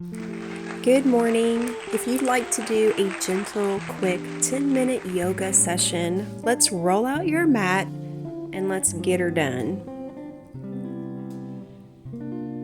Good morning. If you'd like to do a gentle, quick 10-minute yoga session, let's roll out your mat and let's get her done.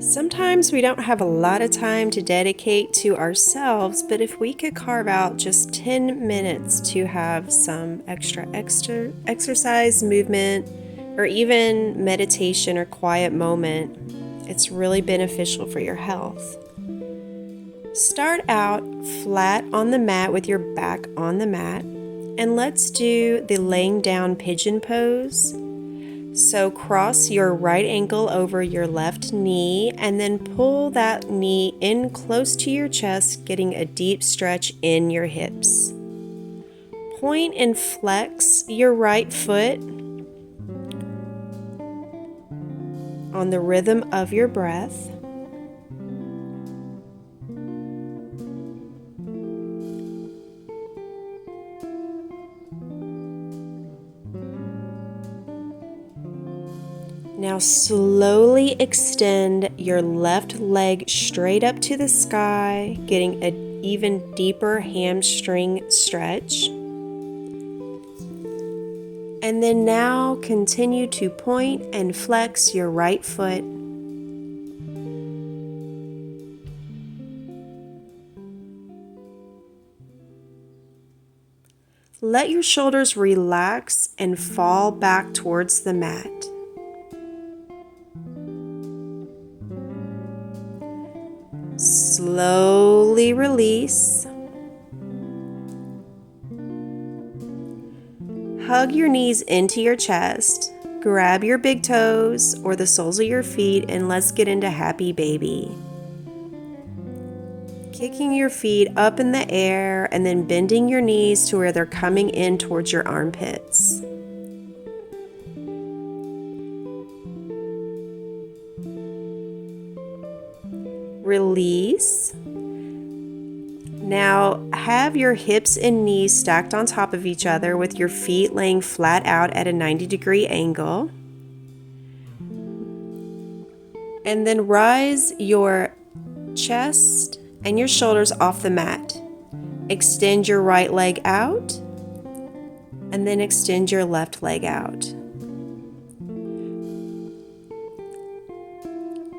Sometimes we don't have a lot of time to dedicate to ourselves, but if we could carve out just 10 minutes to have some extra exercise, movement, or even meditation or quiet moment, it's really beneficial for your health. Start out flat on the mat with your back on the mat, and let's do the laying down pigeon pose. So cross your right ankle over your left knee and then pull that knee in close to your chest, getting a deep stretch in your hips. Point and flex your right foot on the rhythm of your breath. Now slowly extend your left leg straight up to the sky, getting an even deeper hamstring stretch. And then now continue to point and flex your right foot. Let your shoulders relax and fall back towards the mat. Slowly release. Hug your knees into your chest. Grab your big toes or the soles of your feet and let's get into happy baby. Kicking your feet up in the air and then bending your knees to where they're coming in towards your armpits. Release. Now have your hips and knees stacked on top of each other with your feet laying flat out at a 90-degree angle. And then rise your chest and your shoulders off the mat. Extend your right leg out and then extend your left leg out.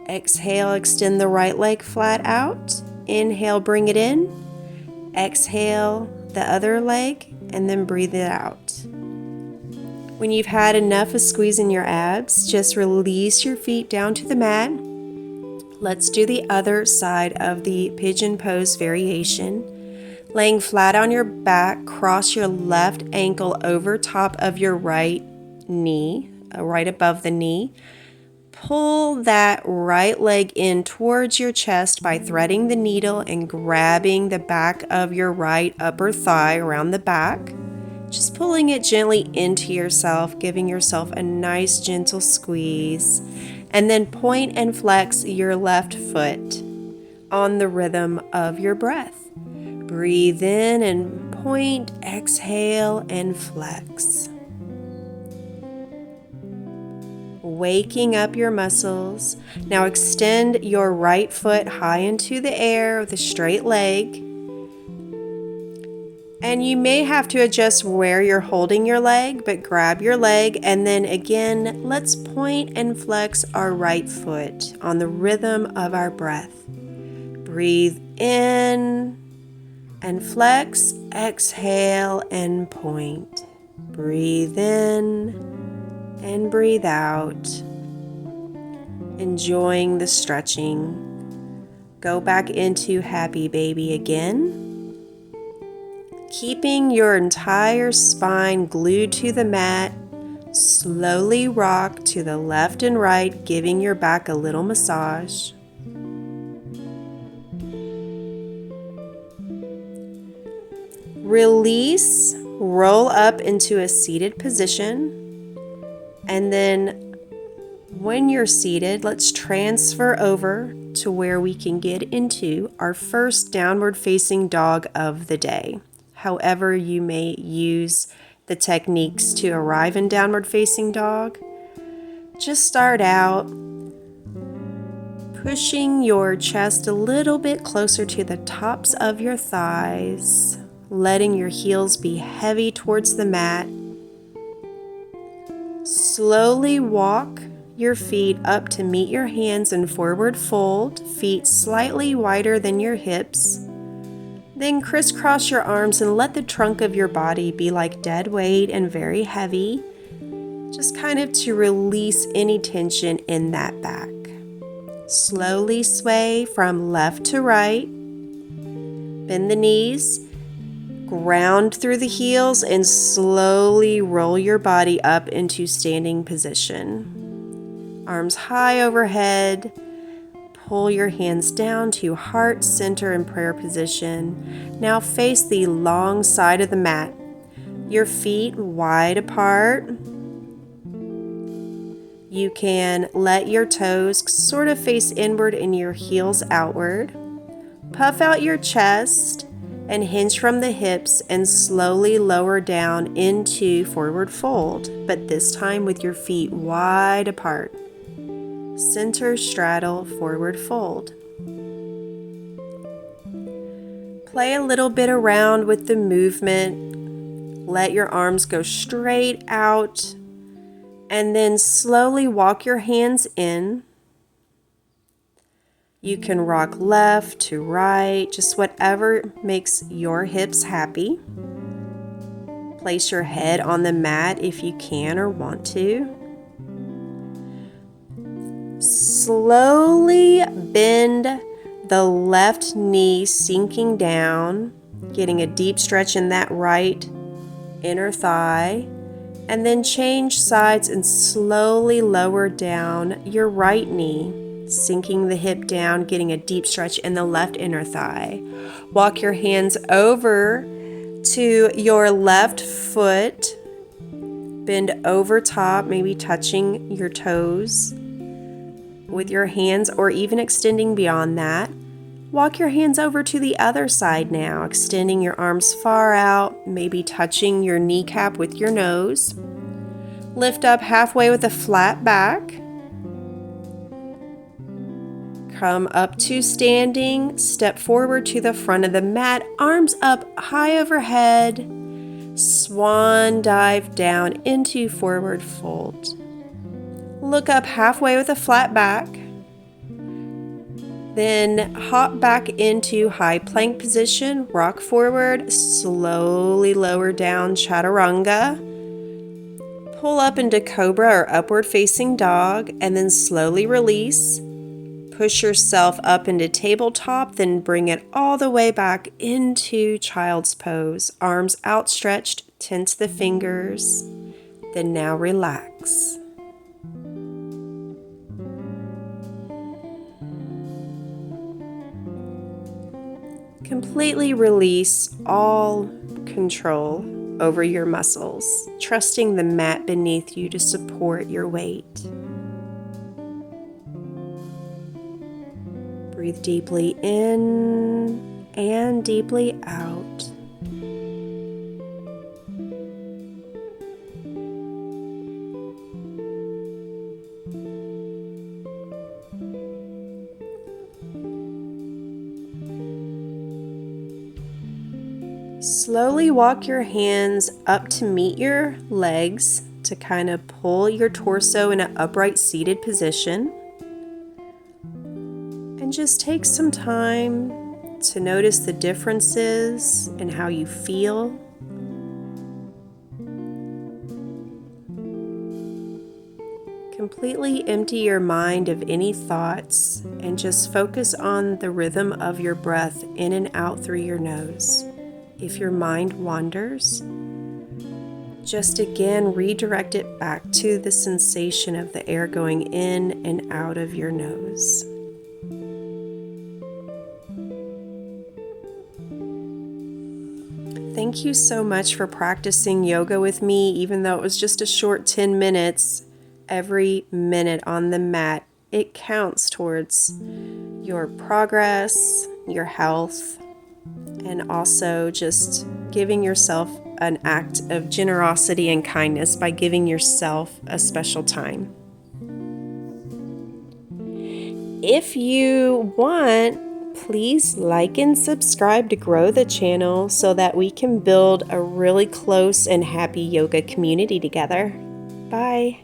Exhale, extend the right leg flat out. Inhale, bring it in. Exhale the other leg and then breathe it out. When you've had enough of squeezing your abs, just release your feet down to the mat. Let's do the other side of the pigeon pose variation. Laying flat on your back, cross your left ankle over top of your right knee, right above the knee. Pull that right leg in towards your chest by threading the needle and grabbing the back of your right upper thigh around the back. Just pulling it gently into yourself, giving yourself a nice gentle squeeze. And then point and flex your left foot on the rhythm of your breath. Breathe in and point, exhale and flex. Waking up your muscles. Now extend your right foot high into the air with a straight leg. And you may have to adjust where you're holding your leg, but grab your leg and then again, let's point and flex our right foot on the rhythm of our breath. Breathe in and flex, exhale and point. Breathe in and breathe out, enjoying the stretching. Go back into happy baby again. Keeping your entire spine glued to the mat, slowly rock to the left and right, giving your back a little massage. Release, roll up into a seated position. And then when you're seated, let's transfer over to where we can get into our first downward facing dog of the day. However you may use the techniques to arrive in downward facing dog, just start out pushing your chest a little bit closer to the tops of your thighs, letting your heels be heavy towards the mat. Slowly walk your feet up to meet your hands in forward fold, feet slightly wider than your hips. Then crisscross your arms and let the trunk of your body be like dead weight and very heavy, just kind of to release any tension in that back. Slowly sway from left to right. Bend the knees, ground through the heels, and slowly roll your body up into standing position. Arms high overhead. Pull your hands down to heart center in prayer position. Now face the long side of the mat. Your feet wide apart. You can let your toes sort of face inward and your heels outward. Puff out your chest and hinge from the hips and slowly lower down into forward fold, but this time with your feet wide apart. Center straddle forward fold. Play a little bit around with the movement. Let your arms go straight out and then slowly walk your hands in. You can rock left to right, just whatever makes your hips happy. Place your head on the mat if you can or want to. Slowly bend the left knee, sinking down, getting a deep stretch in that right inner thigh, and then change sides and slowly lower down your right knee, sinking the hip down, getting a deep stretch in the left inner thigh. Walk your hands over to your left foot, bend over top, maybe touching your toes with your hands or even extending beyond that. Walk your hands over to the other side now, extending your arms far out, maybe touching your kneecap with your nose. Lift up halfway with a flat back. Come up to standing, step forward to the front of the mat, arms up high overhead, swan dive down into forward fold. Look up halfway with a flat back. Then hop back into high plank position, rock forward, slowly lower down chaturanga. Pull up into cobra or upward facing dog, and then slowly release. Push yourself up into tabletop, then bring it all the way back into child's pose. Arms outstretched, tense the fingers, then now relax. Completely release all control over your muscles, trusting the mat beneath you to support your weight. Breathe deeply in and deeply out. Slowly walk your hands up to meet your legs to kind of pull your torso in an upright seated position. And just take some time to notice the differences in how you feel. Completely empty your mind of any thoughts and just focus on the rhythm of your breath in and out through your nose. If your mind wanders, just again redirect it back to the sensation of the air going in and out of your nose. Thank you so much for practicing yoga with me, even though it was just a short 10 minutes. Every minute on the mat, it counts towards your progress, your health, and also just giving yourself an act of generosity and kindness by giving yourself a special time. If you want, please like and subscribe to grow the channel so that we can build a really close and happy yoga community together. Bye.